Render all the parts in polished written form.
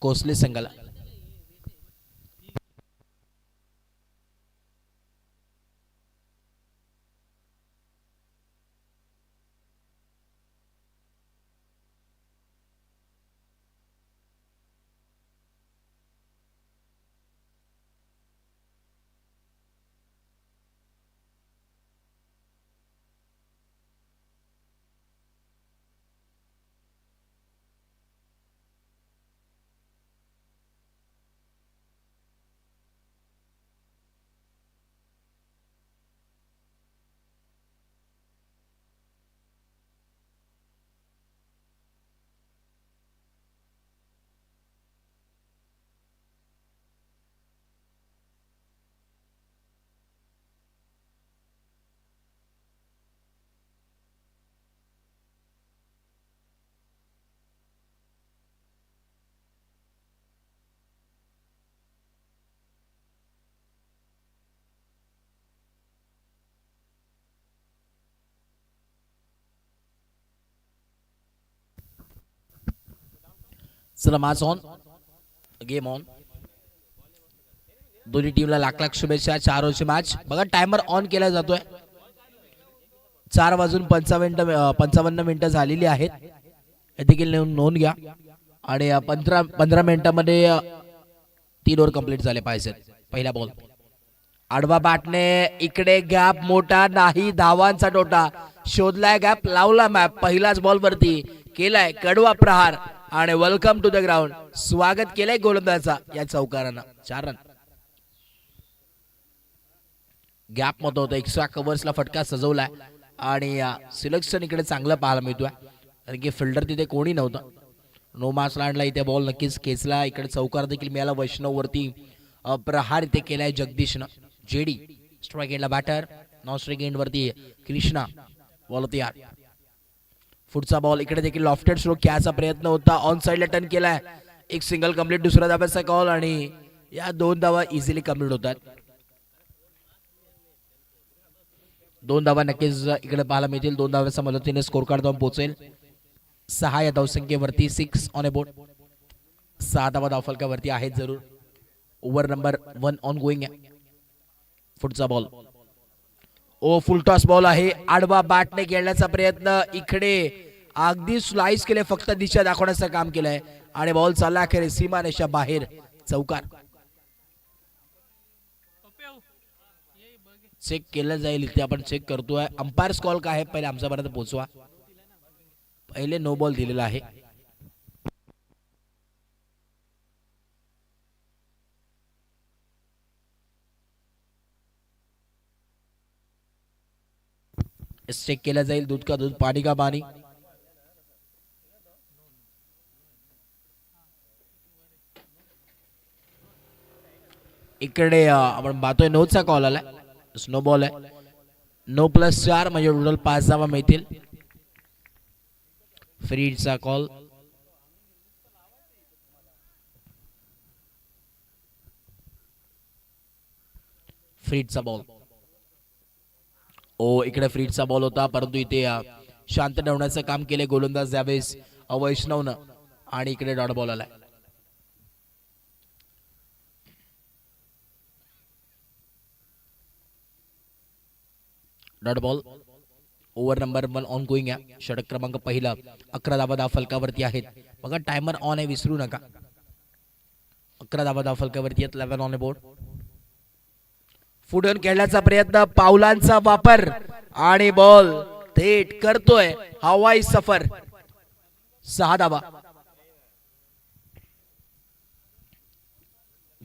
कोसले संघाला. चला match on, game on. दोन्ही टीमला लाख लाख शुभेच्छा. 4 ओव्हरची मॅच बघा. टायमर ऑन केला जातोय. 4:55 मिनिटं झालेली आहेत. हे देखील नोंद घ्या. आणि 15 मिनिटांमध्ये 3 ओव्हर कंप्लीट झाले पाहिजेत. पहिला बॉल आडवा बॅटने इकडे गॅप मोठा नाही. धावांचा टोटा शोधलाय, गॅप लावला. मॅप पहिलाच बॉल वरती केलाय कडवा प्रहार आणि वेलकम टू द ग्राउंड. स्वागत केलंय गोलंदाजा या चौकारानं. 4 रन. गॅप मध्ये होता. एक्स्ट्रा कव्हर्सला फटका सजवलाय आणि सिलेक्शन इकडे चांगलं पाहायला मिळतोय, कारण की फिल्डर तिथे कोणी नव्हतं. नो मार्क्स लँडला इथे बॉल नक्कीच खेचला. इकडे चौकार देखील मिळाला वैष्णव वरती. प्रहार इथे केलाय जगदीशनं. जेडी स्ट्राईक एंडला बॅटर. नॉन स्ट्राईक एंड वरती कृष्णा बॉल तयार. पुढचा बॉल इकडे देखील लॉफ्टेड स्ट्रोक घ्यायचा प्रयत्न होता. ऑन साइडला टर्न केलाय. एक सिंगल कंप्लीट. दुसरा धाब्याचा कॉल आणि या 2 धावा इझिली कंप्लीट होतात. 2 धावा नक्कीच इकडे पाहायला मिळतील. 2 धाव्याच्या मदतीने स्कोर कार्ड जाऊन पोहोचेल 6 या धावसंख्येवरती. 6 ऑन अ बोर्ड. 6 धावा धावफलकावरती आहेत जरूर. ओव्हर नंबर 1 ऑन गोईंग आहे. पुढचा बॉल फुल टॉस बॉल आहे. आडवा बॅटने खेळण्याचा प्रयत्न. इकडे अगदी स्लाइस केले, फक्त दिशा दाखवण्याचं काम केलंय आणि बॉल चालला अखेर सीमारेषा बाहेर. चौकार. चेक केलं जाईल इथे. आपण चेक करतोय. अंपायर्स कॉल काय आहे पहिले आमच्यापर्यंत पोहोचवा. पहिले नो बॉल दिलेला आहे. चेक केला जाईल. दूध का दूध, पाणी का पाणी. इकडे आपण पाहतोय नोचा कॉल आलाय. स्नो बॉल आहे. 9+4 म्हणजे टोटल 5 धावा मिळतील. फ्रीडचा कॉल. फ्रीडचा बॉल. इकडे फ्रीडचा बॉल होता, परंतु इथे शांत ठेवण्याचं काम केले गोलंदाज यावेळेस वैष्णवनं आणि इकडे डॉट बॉल आलाय. Dot ball. Over number 1 on going आहे. षटक क्रमांक पहिला. 11 धावा धावफलकावरती आहेत. बघा टायमर ऑन आहे, विसरू नका. 11 धावा धावफलकावरती आहेत. 11 ऑन बोर्ड. फुटून खेळण्याचा प्रयत्न. पावलांचा वापर आणि बॉल थेट करतोय हवाई सफर. 6 धावा.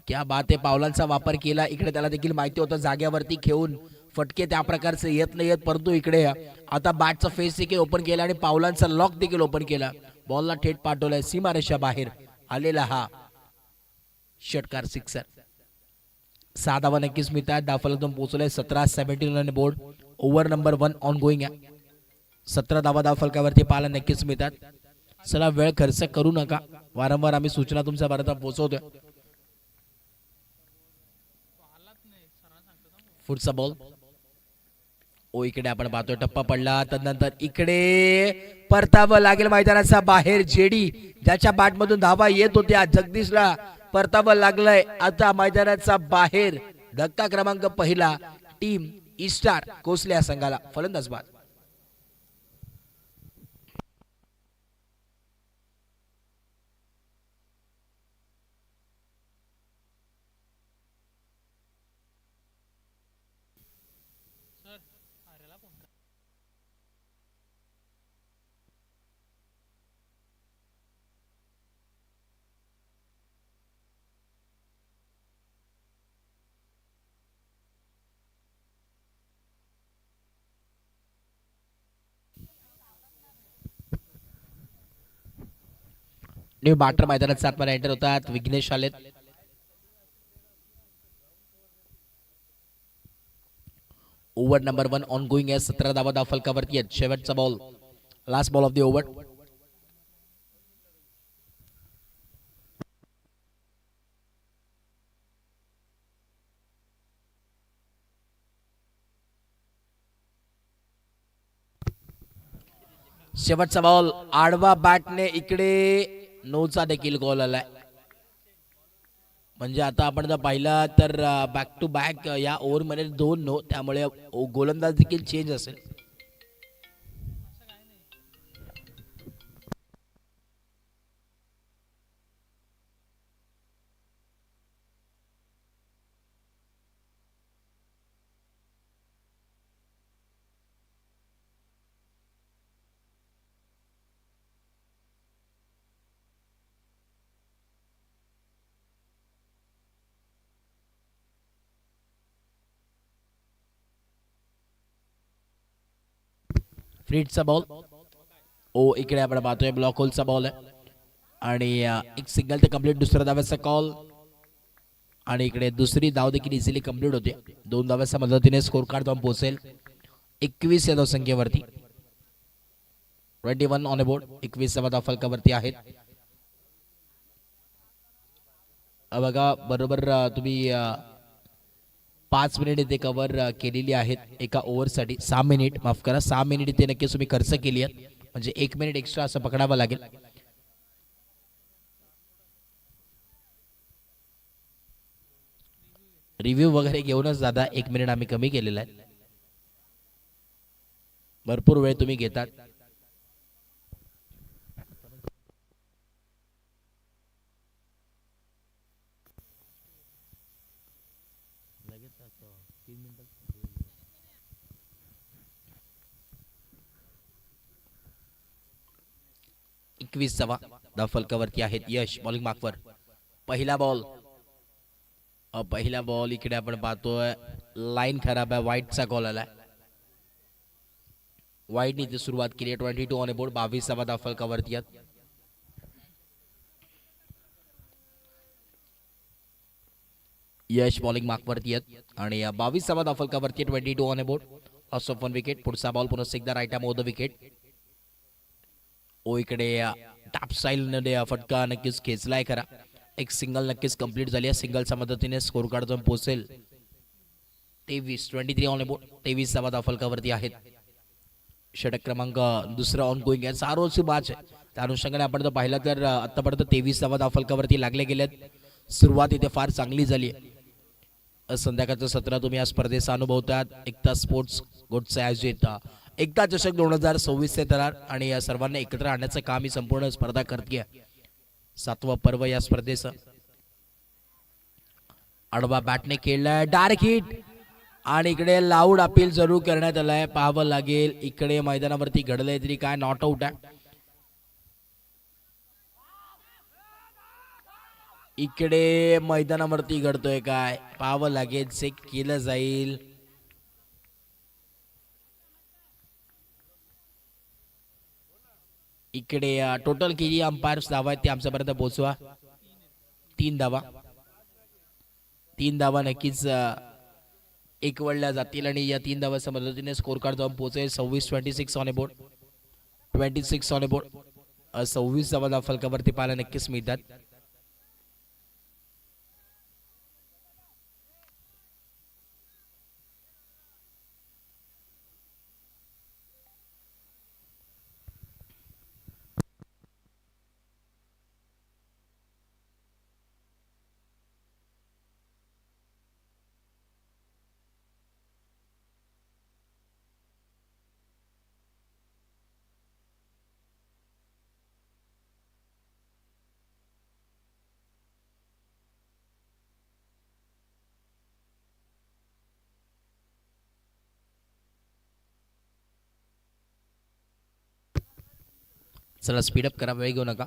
क्या बात आहे. पावलांचा वापर केला. इकडे त्याला देखील माहिती होतं जाग्यावरती खेळून फटके त्या प्रकारचे येत नाही येत, परंतु इकडे आता बॅटचा फेस देखील ओपन केला आणि पावलांचा लॉक देखील ओपन केला. बॉलला थेट पाठवलाय सीमारेषा बाहेर आलेला हा षटकार सिक्सर. 6 धावा नक्कीच मिळतात. धावफलकातून पोहोचलाय 17-17 run board. Over number 1 on going आहे. 17 धावा धावफलकावरती पाहायला नक्कीच मिळतात. चला वेळ खर्च करू नका. वारंवार आम्ही सूचना तुमच्यापर्यंत पोहोचवतोय. पुढचा बॉल ओ इकडे आपण पाहतोय टप्पा पडला तदनंतर इकडे परतावं लागेल मैदानाचा बाहेर. जेडी ज्याच्या बॅट मधून धावा येत होत्या जगदीशला परतावं लागलंय आता मैदानाचा बाहेर. धक्का क्रमांक पहिला टीम ईस्टार कोसले या संघाला. फलंदाज बाद. न्यू बॅटर मैदानात 7 मध्ये एंटर होतात. विघ्नेश आलेत. ओव्हर नंबर 1 ऑन गोइंग आहे. 17 धावा धाव फलकावरती आहेत. शेवटचा ball last ball of the over. शेवटचा बॉल आडवा बॅटने इकडे नोचा देखील गोल आलाय. म्हणजे आता आपण जर पाहिलं तर बॅक टू बॅक या ओव्हर मध्ये 2 नो, त्यामुळे गोलंदाज देखील चेंज असेल. फ्रीडचा बॉल. ओ इकडे आपण पाहतोय ब्लॉक होलचा बॉल आहे आणि एक सिंगल ते कंप्लीट. दुसऱ्या धाव्याचा कॉल आणि इकडे दुसरी धाव देखील इझिली कंप्लीट होते. 2 धाव्याच्या मदतीने स्कोर कार्ड जाऊन पोहोचेल 21 या धावसंख्येवरती. 21 ऑन अ बोर्ड. 21 धाव फलकावरती आहेत. बघा बरोबर तुम्ही 5 मिनिट इथे कव्हर केलेली आहेत एका ओव्हरसाठी. 6 मिनिट माफ करा 6 मिनिट इथे नक्कीच तुम्ही खर्च केली आहेत. म्हणजे 1 मिनिट एक्स्ट्रा असं पकडावं लागेल. रिव्ह्यू वगैरे घेऊनच दादा 1 मिनिट आम्ही कमी केलेला आहे. भरपूर वेळ तुम्ही घेतात. एकवीस धाव फलकावरती आहेत. यश बॉलिंग मार्कवर. पहिला बॉल इकडे आपण पाहतोय लाईन खराब आहे. वाईटचा कॉल आलाय. वाईटने इथे सुरुवात केली. 22 ऑन बोर्ड. 22 धाव फलकावरती आहेत. यश बॉलिंग मार्कवरती आहेत आणि 22 धाव फलकावरती 22 on board. Loss of 1 wicket. पुढचा बॉल पुन्हा एकदा right arm over the wicket. ओ इकडे टॉप साईडने फटका नक्कीच खेचलाय खरा. एक सिंगल नक्कीच कंप्लीट झाली आहे. सिंगलच्या मदतीने स्कोर कार्ड जाऊन पोहोचेल 23 ऑन बोर्ड. 23 धाव फलकावरती आहेत. षटक क्रमांक दुसरा ऑन गोइंग आहे. 4 ओव्हरची मॅच आहे. त्या अनुषंगाने आपण जर पाहिलं तर आतापर्यंत 23 धाव फलकावरती लागले गेलेत. सुरुवात इथे फार चांगली झाली आहे. संध्याकाळचं सत्र तुम्ही या स्पर्धेचा अनुभवतात. एकता स्पोर्ट्स गोटचे आयोजित एकता चषक 2026 चे तरार आणि या सर्वांना एकत्र आणण्याचं काम ही संपूर्ण स्पर्धा करते. 7वं पर्व या स्पर्धेचं. आडवा बॅटने खेळलाय. डायरेक्ट हिट आणि इकडे लाऊड अपील जरूर करण्यात आलाय. पाहावं लागेल इकडे मैदानावरती घडलंय तरी काय नॉट आउट आहे. इकडे मैदानावरती घडतोय काय पाहावं लागेल. चेक केलं जाईल. इकडे टोटल किती अंपायर्स धावा आहेत ते आमच्यापर्यंत पोहोचवा. 3 धावा नक्कीच एकवडल्या जातील आणि या 3 धावाच्या मदतीने स्कोर कार्ड जाऊन पोहोचेल 26 ऑन बोर्ड. 26 on board. 26 धावा फलकावरती पाहायला नक्कीच मिळतात. चला स्पीडअप करा, वेळ घेऊ नका.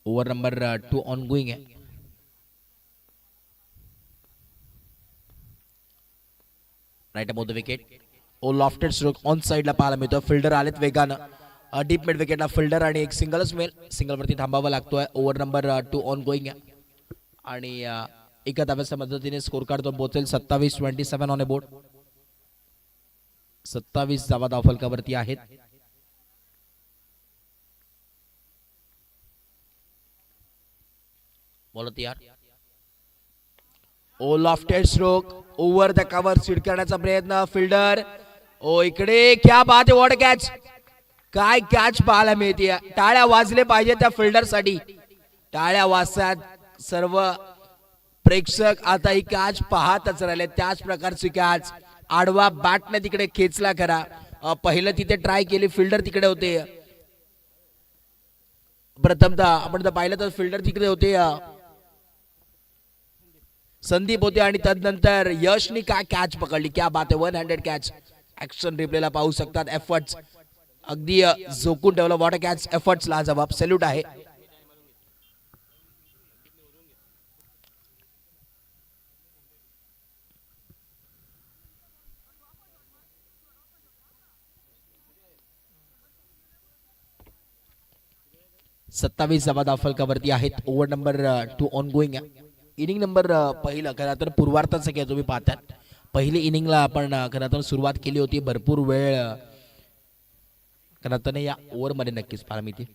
ओव्हर नंबर 2 ऑन गोईंग आहे. Right about the wicket. Oh lofted stroke on साइडला पाहायला मिळतो. फिल्डर आलेत वेगानं डीप मिड विकेटला फिल्डर आणि एक सिंगलच मिळेल. सिंगलवरती थांबावा लागतोय. ओव्हर नंबर 2 ऑन गोईंग आहे आणि एका धाव्याच्या मदतीने स्कोर कार्ड तो पोहोचेल 27-27 ऑन अ बोर्ड. 27 धावा धावफलकावरती आहेत. बोलत यार. ओ lofted stroke over the cover side करण्याचा प्रयत्न. फिल्डर ओ इकडे क्या बात आहे. What catch. काय कॅच पाहायला मिळते. टाळ्या वाजले पाहिजे त्या फिल्डर साठी. टाळ्या वाजतात सर्व प्रेक्षक. आता ही कॅच पाहतच राहिले. त्याच प्रकारची कॅच. आडवा बॅटने तिकडे खेचला करा. पहिलं तिथे ट्राय केली. फिल्डर तिकडे होते. प्रथमतः आपण जर पाहिलं तर फिल्डर तिकडे होते. संदीप होते आणि तदनंतर यशनी काय कॅच पकडली. क्या बात आहे. 1 हँडेड कॅच. ऍक्शन रिप्लेला पाहू शकतात. एफर्ट्स अगदी झोकून ठेवलं. Water catch. एफर्ट्सला जबाब. सॅल्यूट आहे. सत्तावीस धावा धावफलकावरती आहेत. ओव्हर नंबर 2 ऑन गोईंग आहे. इनिंग नंबर पहिलं खरं तर पूर्वार्धाचं काय तुम्ही पाहतात. पहिली इनिंगला आपण खरं तर सुरुवात केली होती. भरपूर वेळ खरं तर या ओव्हरमध्ये नक्कीच पाहायला मिळते.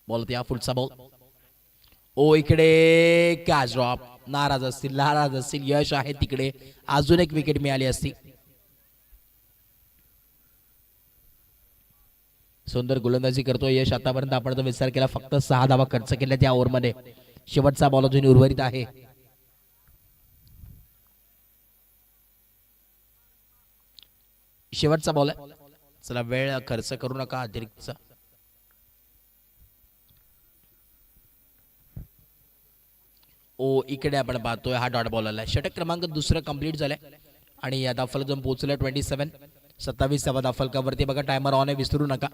बॉल त्या पुढचा बॉल. ओ इकडे कॅच ड्रॉप. नाराज असतील यश आहे तिकडे. अजून एक विकेट मिळाली असती. सुंदर गोलंदाजी करतोय यश. आतापर्यंत आपण जर विचार केला फक्त 6 धावा खर्च केल्या त्या ओव्हरमध्ये. शेवटचा बॉल अजून उर्वरित आहे. शेवटचा बॉल आहे. चला वेळ खर्च करू नका अतिरिक्त. ओ इकडे आपण पाहतोय हा डॉट बॉल आलाय. षटक क्रमांक दुसरं कंप्लीट झालंय आणि या धावफलक जाऊन पोहोचलं 27. 27 धावा धावफलकावरती. बघा टायमर ऑन आहे, विसरू नका.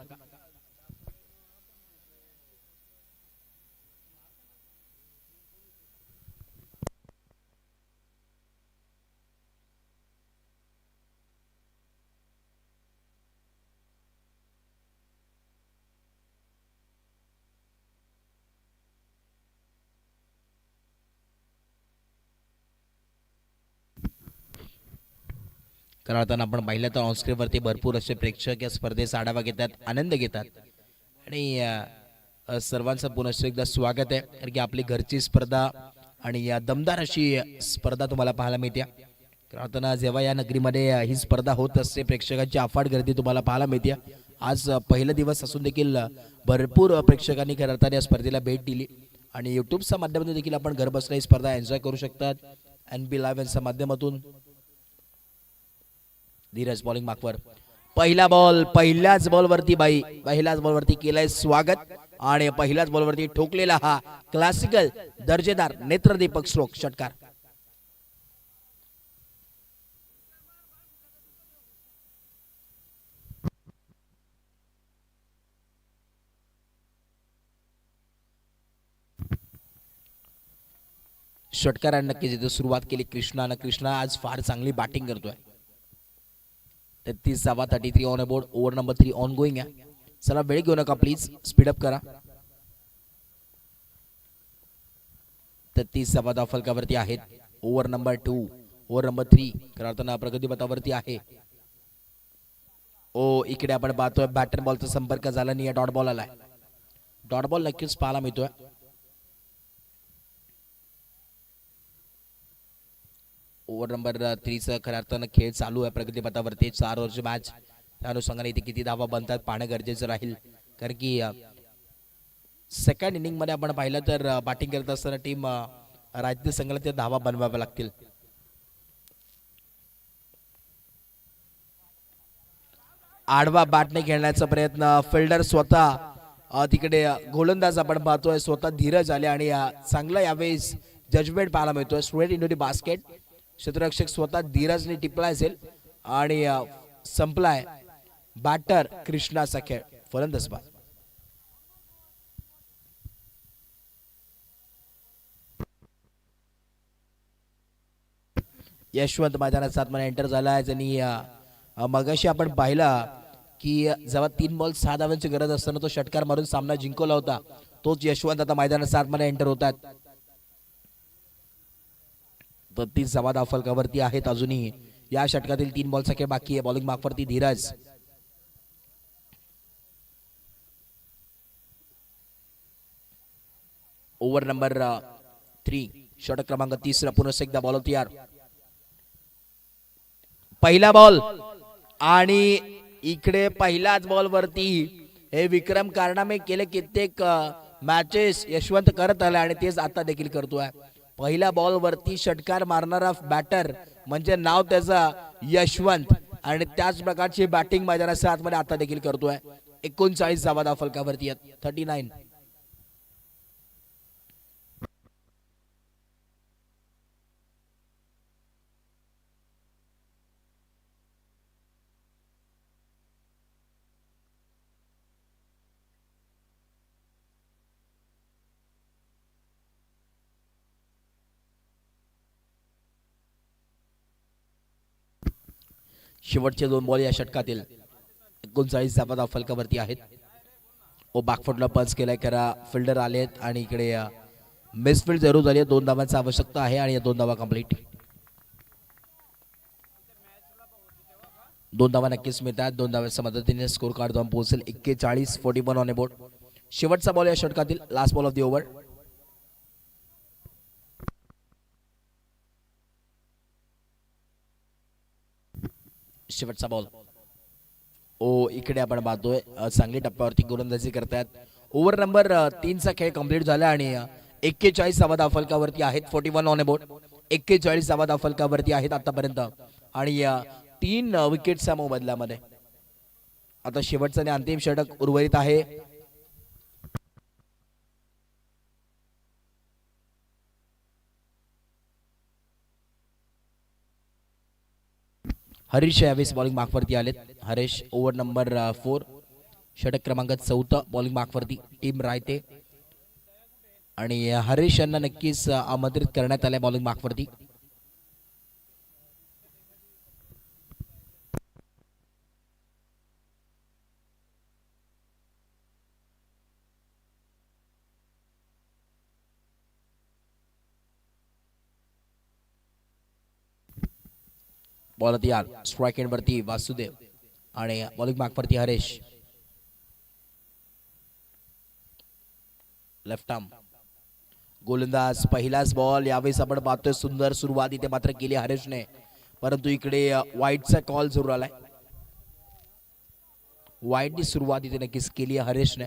कारण आपण पाहिलं तर ऑनस्क्रीनवरती भरपूर असे प्रेक्षक या स्पर्धेचा आढावा घेतात, आनंद घेतात आणि सर्वांचं पुनश्च एकदा स्वागत आहे. कारण की आपली घरची स्पर्धा आणि या दमदार अशी स्पर्धा तुम्हाला पाहायला मिळते. कारण जेव्हा या नगरीमध्ये ही स्पर्धा होत असते प्रेक्षकांची अफाट गर्दी तुम्हाला पाहायला मिळते. आज पहिला दिवस असून देखील भरपूर प्रेक्षकांनी खरं तर या स्पर्धेला भेट दिली आणि यूट्यूबच्या माध्यमातून देखील आपण घर बसल्या ही स्पर्धा एन्जॉय करू शकतात. NB लाईव्ह यांच्या माध्यमातून. धीरज बॉलिंग मार्कवर. पहिला बॉल पहिल्याच बॉलवरती केलाय स्वागत आणि पहिल्याच बॉलवरती ठोकलेला हा क्लासिकल दर्जेदार नेत्रदीपक स्ट्रोक षटकार. षटकाराने नक्कीच इथे सुरुवात केली कृष्णानं. कृष्णा आज फार चांगली बॅटिंग करतोय. 33 धावा 33 on board. Over number 3 on going आहे. चला वेळ घेऊ नका प्लीज, स्पीडअप करा. 33 धावा धावफलकावरती आहेत. ओव्हर नंबर 2 ओव्हर नंबर 3 करताना प्रगतीपथावरती आहे. ओ इकडे आपण पाहतोय बॅटर बॉलचा संपर्क झाला नाही. डॉट बॉल आलाय. डॉट बॉल नक्कीच पाहायला मिळतोय. ओव्हर नंबर 3चा खऱ्या अर्थानं खेळ चालू आहे प्रगतीपथावरती. 4 ओव्हरची मॅच. त्या अनुषंगाने इथे किती धावा बनतात पाहणं गरजेचं राहील. कारण की सेकंड इनिंग मध्ये आपण पाहिलं तर बॅटिंग करत असताना टीम राज्य संघाला त्या धावा बनवाव्या लागतील. आडवा बॅटने खेळण्याचा प्रयत्न. फिल्डर स्वतः तिकडे गोलंदाज आपण पाहतोय स्वतः धीरज आले आणि चांगला यावेळेस जजमेंट पाहायला मिळतोय. Straight into the basket. क्षेत्ररक्षक स्वतः धीरजने टिपला असेल आणि संपलाय. बॅटर कृष्णा सखे, फलंदाज बाद. यशवंत मैदानात 7 मध्ये एंटर झाला आहे. आणि मगाशी आपण पाहिला की जेव्हा 3 बॉल 6 धावांची गरज असताना तो षटकार मारून सामना जिंकवला होता, तोच यशवंत आता मैदानात 7 मध्ये एंटर होतात. 32 धावा धाव फलकावरती आहेत. अजूनही या षटकातील 3 बॉल सखे बाकी आहे. बॉलिंग मार्कवरती धीरज. ओव्हर नंबर 3, षटक क्रमांक 30 पुन्हा एकदा बॉल तयार. पहिला बॉल आणि इकडे पहिल्याच बॉल वरती हे विक्रम कारनामे केले कित्येक मॅचेस यशवंत करत आले आणि तेच आता देखील करतोय. पहिल्या बॉल वरती षटकार मारणारा बॅटर म्हणजे नाव त्याचा यशवंत आणि त्याच प्रकारची बॅटिंग मैदानाच्या आतमध्ये आता देखील करतोय. 39 धावा धाव फलकावरती आहेत. 39. शेवटचे 2 बॉल या षटकातील. 39 धावा धाव फलकावरती आहेत. ओ बॅकफुटला पंच केलाय, करा फिल्डर आलेत आणि इकडे मिसफिल्ड जरूर झाली आहे. 2 धावांची आवश्यकता आहे आणि या 2 धावा कंप्लीट. 2 धावा नक्कीच मिळतात. 2 धावांच्या मदतीने स्कोर कार्ड जाऊन पोहोचेल 41-41 ऑन बोर्ड. शेवटचा बॉल या षटकातील, last ball of the over. शेवटचा बॉल. ओ इकडे आपण पाहतोय चांगली टप्प्यावरती गोलंदाजी करतात. ओव्हर नंबर 3 चा खेळ कंप्लीट झाला आणि 41 धावा धाव फलकावरती आहेत. 41 ऑन बोर्ड. 41 धावा धाव फलकावरती आहेत आतापर्यंत आणि 3 विकेटच्या मोबदल्यामध्ये. आता शेवटचं आणि अंतिम षटक उर्वरित आहे. हरीश यावेळेस बॉलिंग मार्कवरती आलेत. हरीश ओव्हर नंबर 4, षटक क्रमांक 14 बॉलिंग मार्कवरती. टीम रायते आणि हरीश यांना नक्कीच आमंत्रित करण्यात आले बॉलिंग मार्कवरती. बॉल तयार. स्ट्राइक एंड वरती वासुदेव आणि बॉलिंग मार्कवरती हरीश. लेफ्ट आर्म गोलंदाज. पहिलाच बॉल. यावेळेस आपण पाहतोय सुंदर सुरुवात इथे मात्र केली हरीशने, परंतु इकडे वाईटचा कॉल जरूर आलाय. वाईटनी सुरुवात इथे नक्कीच केली आहे हरीशने.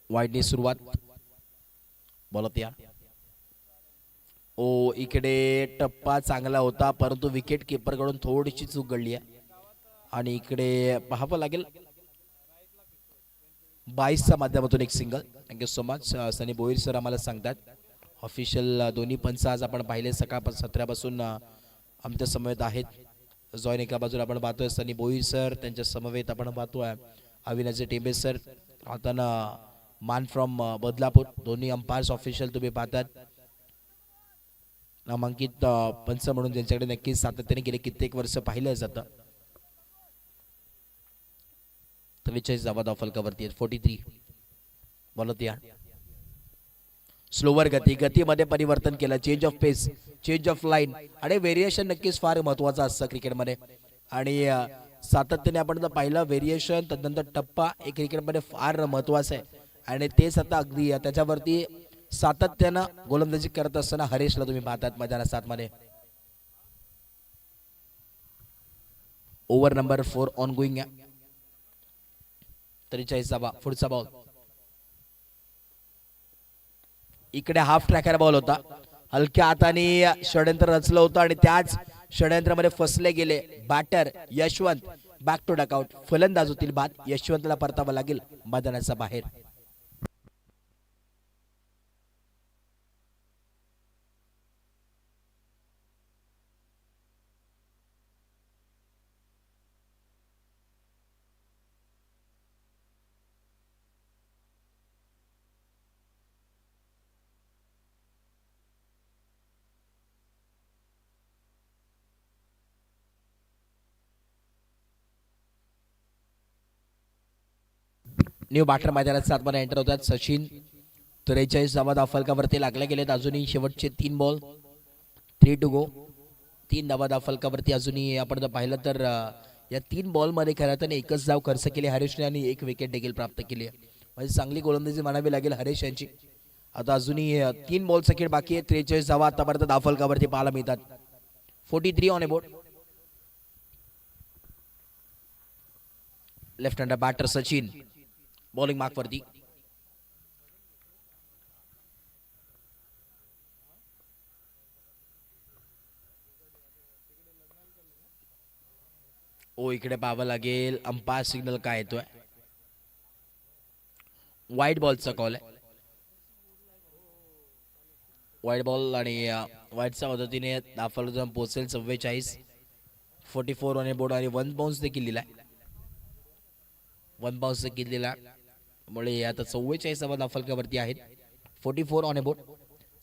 वाईटनी सुरुवात. बॉल तयार. ओ इकडे टप्पा चांगला होता, परंतु विकेट किपर कडून थोडीशी चूक घडली आहे आणि इकडे पाहावं लागेल. 22च्या माध्यमातून एक single. Thank you so much. Sunny Boir sir आम्हाला सांगतात. ऑफिशियल दोन्ही पंच आज आपण पाहिले सकाळ 17पासून आमच्या समवेत आहेत. जॉईन एका बाजूला आपण पाहतोय सनी बोईर सर, त्यांच्या समवेत आपण पाहतोय अविनाश टेंबे सर, आता मान फ्रॉम बदलापूर. दोन्ही अंपायर्स ऑफिशियल तुम्ही पाहतात. नामांकित पंच म्हणून ज्यांच्याकडे नक्कीच सातत्याने गेले कित्येक वर्ष पाहिलं जातं. 43 धावा धाव फलकावरती आहेत. 43. बॉल तयार. स्लोवर गती. गतीमध्ये परिवर्तन केलं. Change of pace, change of line आणि व्हेरिएशन नक्कीच फार महत्वाचं असतं क्रिकेटमध्ये आणि सातत्याने आपण जर पाहिलं व्हेरिएशन त्यानंतर टप्पा हे क्रिकेटमध्ये फार महत्वाचं आहे आणि तेच आता अगदी त्याच्यावरती सातत्यानं गोलंदाजी करत असताना हरीशला तुम्ही पाहतात मैदानात 7 मध्ये. Over number 4 on going. 43 धावा. पुढचा बॉल. इकडे हाफ ट्रॅकर बॉल होता. हलक्या हाताने षडयंत्र रचलं होतं आणि त्याच षडयंत्रामध्ये फसले गेले batter Yashwant. Back to dugout. फलंदाज होतील बाद. यशवंतला परतावं लागेल मैदानाच्या बाहेर. न्यू बॅटर मैदानात 7 मध्ये एंटर होतात. सचिन 43 धावा धावफलकावरती लागले गेलेत. अजूनही शेवटचे 3 बॉल, 3 टू गो. 3 धावा धावफलकावरती अजूनही आपण जर पाहिलं तर या 3 बॉलमध्ये खरं तर एकच धाव खर्च केली हरीशने आणि 1 विकेट देखील प्राप्त केली आहे. म्हणजे चांगली गोलंदाजी म्हणावी लागेल हरीश यांची. आता अजूनही 3 बॉल सेकंड बाकी आहे. 43 धावा आतापर्यंत धावफलकावरती पाहायला मिळतात. 43 on a board. Left hander batter Sachin bowling मार्कवरती. ओ इकडे पाहावं लागेल अंपायर सिग्नल काय येतोय. वाईट बॉलचा कॉल आहे. वाईट बॉल आणि वाईटच्या मदतीने धावफलक जाऊन पोहोचेल 44. 44 ऑन ए बोर्ड आणि 1 बाउन्स देखील दिलाय. 1 बाउन्स देखील दिला. त्यामुळे आता 44 धावा धावफलकावरती आहेत. 44 ऑन ए बोर्ड.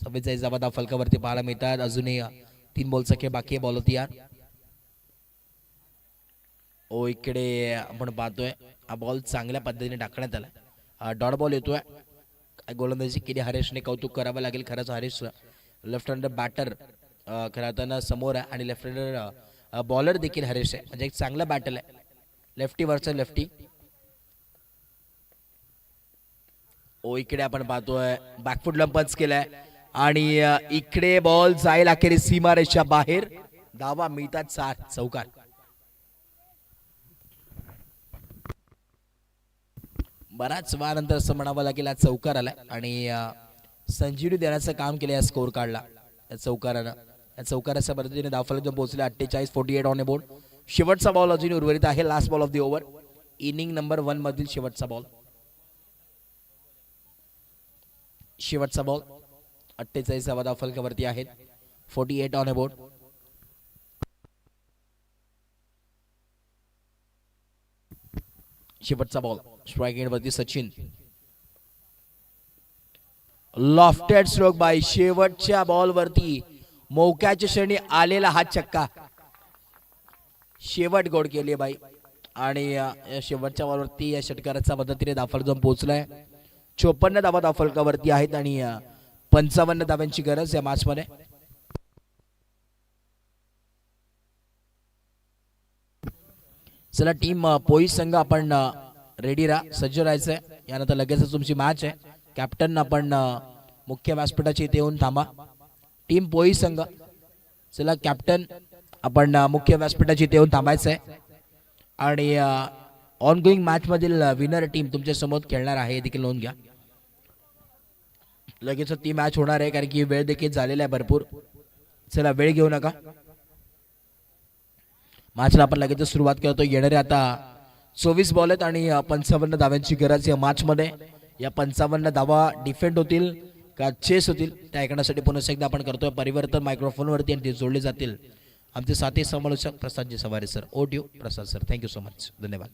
44 धावा धावफलकावरती पाहायला मिळतात. अजूनही 3 बॉलचा खेळ बाकी आहे. बॉल होती यार. ओ इकडे आपण पाहतोय हा बॉल चांगल्या पद्धतीने टाकण्यात आला. डॉट बॉल येतोय. गोलंदाजी केली हरीशने, कौतुक करावं लागेल खरंच हरीश. लेफ्ट हँडर बॅटर खरं समोर आहे आणि लेफ्ट हँडर बॉलर देखील हरीश आहे. म्हणजे एक चांगला बॅटल आहे. लेफ्टी वरचा लेफ्टी. ओ इकडे आपण पाहतोय बॅकफुट लंपच केलाय आणि इकडे बॉल जाईल अखेर सीमारेषा बाहेर. धावा मिळतात 7. चौकार. बराच वेळानंतर असं म्हणावं लागेल आज चौकार आलाय आणि संजीवनी देण्याचं काम केलं या स्कोर कार्डला या चौकारानं. या चौकाराच्या पद्धतीने धावफलक पोहोचले 48. 48 ऑन ए बोर्ड. शेवटचा बॉल अजून उर्वरित आहे. Last ball of the over. Inning number 1 मधील शेवटचा बॉल. शेवटचा बॉल. 48 धावा धावफलकावरती आहेत. 48 ऑन ए बोर्ड. शेवटचा बॉल. स्ट्राइक एंडवरती सचिन. Lofted stroke by. शेवटच्या बॉलवरती मौक्याच्या क्षणी आलेला हा छक्का. शेवट गोड केली बाई आणि शेवटच्या बॉलवरती या षटकाराच्या मदतीने धावफलक जाऊन पोहोचलाय. 54 धावा धावफलकावरती आहेत आणि 55 धाव्यांची गरज या मॅच मध्ये. चला टीम पोईस संघ आपण रेडी राहा, सज्ज राहायचंय. यानंतर लगेचच तुमची मॅच आहे. कॅप्टन आपण मुख्य व्यासपीठाची इथे येऊन थांबा. टीम पोईस संघ चला कॅप्टन आपण मुख्य व्यासपीठाची इथे येऊन थांबायचंय आणि ऑन गोईंग मॅच मधील विनर टीम तुमच्या समोर खेळणार आहे हे देखील नोंद घ्या. लगेच ती मॅच होणार आहे कारण की वेळ देखील झालेला आहे भरपूर. चला वेळ घेऊ नका. मॅचला आपण लगेच सुरुवात करतो. येणारे आता 24 बॉल आहेत आणि 55 धाव्यांची गरज या मॅच मध्ये. या 55 धावा डिफेंड होतील का चेस होतील त्या ऐकण्यासाठी पुन्हा एकदा आपण करतोय परिवर्तन मायक्रोफोन वरती आणि ते जोडले जातील आमचे साथी समालोचक प्रसादजी सवारे सर. ओट यू Prasad sir. Thank you so much. धन्यवाद.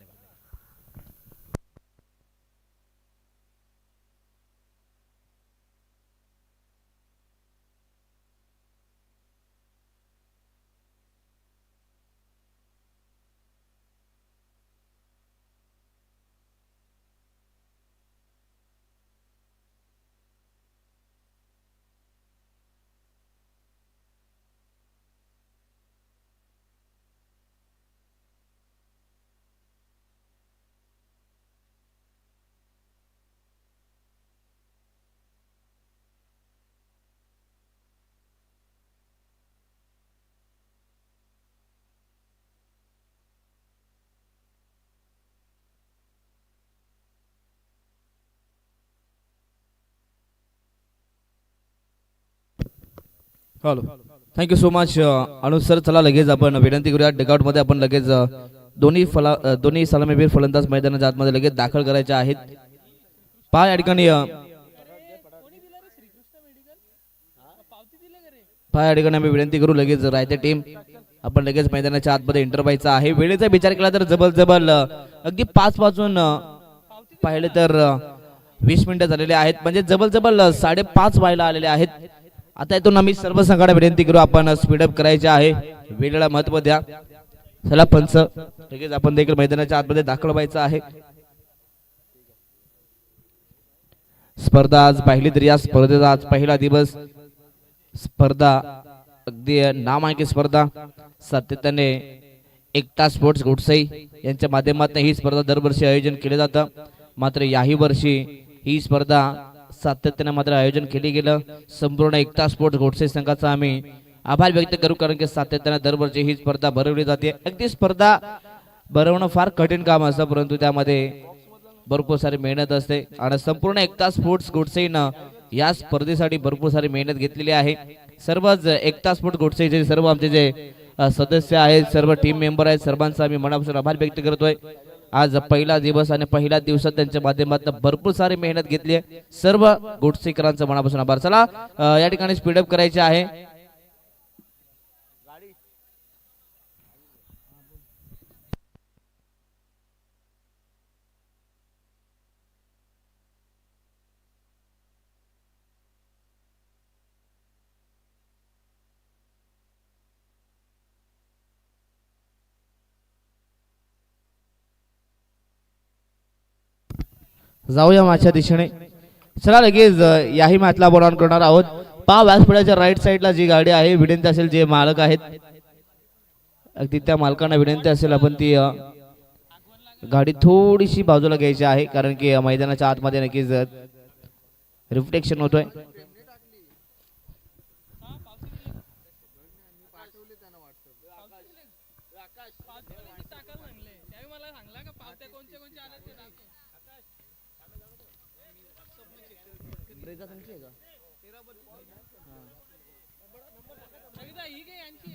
Hello. Thank you so much Anuj sir. चला लगेच आपण विनंती करूया डगआउट मध्ये आपण लगेच दोन्ही सलामीवीर फलंदाज मैदानाच्या आतमध्ये लगेच दाखल करायचे आहेत. पहा या ठिकाणी आम्ही विनंती करू लगेच राहते टीम आपण लगेच मैदानाच्या आतमध्ये एंटर व्हायचं आहे. वेळेचा विचार केला तर जबल अगदी 5 वाजून पाहिले तर 20 मिनिटं झालेले आहेत. म्हणजे जबल 5:30 व्हायला आलेले आहेत. आता इथून आम्ही सर्व संघाला विनंती करू आपण स्पीडअप करायचे आहे. वेळेला महत्त्व द्या. चला पंच लगेच आपण देखील मैदानाच्या आतमध्ये दाखल व्हायचं आहे. स्पर्धा आज पाहिली तर या स्पर्धेचा आज पहिला दिवस. स्पर्धा अगदी नामांकित स्पर्धा सातत्याने एकता स्पोर्ट्स घोटसई यांच्या माध्यमातून ही स्पर्धा दरवर्षी आयोजन केले जातं. मात्र याही वर्षी ही स्पर्धा सातत्याने मात्र आयोजन केले गेलं. संपूर्ण एकता स्पोर्ट्स घोटसई संघाचा आम्ही आभार व्यक्त करू, कारण की सातत्याने दरवर्षी ही स्पर्धा भरवली जाते. अगदी स्पर्धा भरवणं फार कठीण काम असतं, परंतु त्यामध्ये भरपूर सारी मेहनत असते आणि संपूर्ण एकता स्पोर्ट्स घोटसईनं या स्पर्धेसाठी भरपूर सारी मेहनत घेतलेली आहे. सर्वच एकता स्पोर्ट्स घोटसईचे सर्व आमचे जे सदस्य आहेत, सर्व टीम मेंबर आहेत, सर्वांचा आम्ही मनापासून आभार व्यक्त करतोय. आज पहिला दिवस आणि पहिल्या दिवसात त्यांच्या माध्यमातून भरपूर सारी मेहनत घेतली आहे. सर्व घोटसईकरांचा मनापासून आभार. चला या ठिकाणी स्पीडअप करायचे आहे. जाऊया माझ्या दिशेने. चला लगेच याही मॅचला बॉल ऑन करणार आहोत. पहा व्यासपीठाच्या राईट साईडला जी गाडी आहे, विनंती असेल जे मालक आहेत अगदी त्या मालकांना विनंती असेल आपण ती गाडी थोडीशी बाजूला घ्यायची आहे, कारण की मैदानाच्या आतमध्ये नक्कीच रिफ्लेक्शन होतोय.